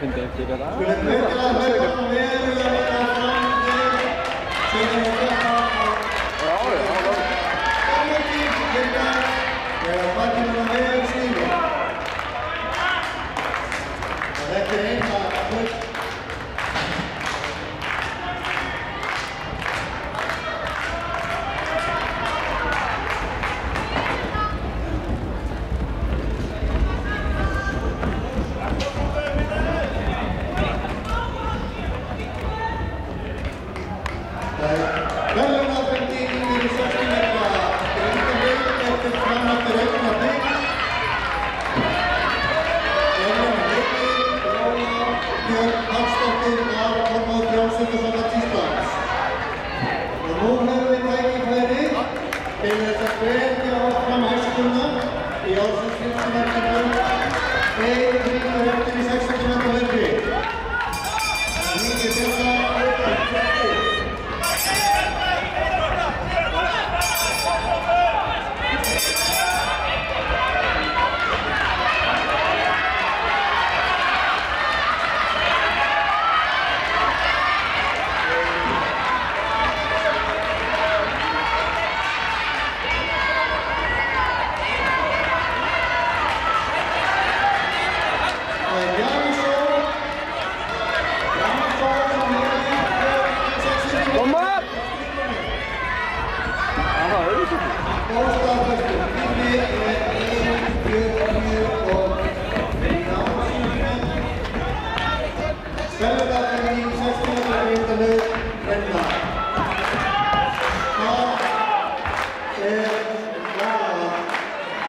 Fyndi ekki þetta. Skulum virkilega hlaupa frá verulega fram til Þetta er eina hlaup. Verðlaunafhending fyrir 60 metra drengjahlaup eftir framhaldið augnablik. Björn Hafsdóttir var formaður Frjálslyndasambands Íslands. Og nú höfum við tækifæri til þess að hvetja fram hæstuna í ársins 50 metra hlaup, 1 grímuheftir í 60 metra hlaupi. Mikið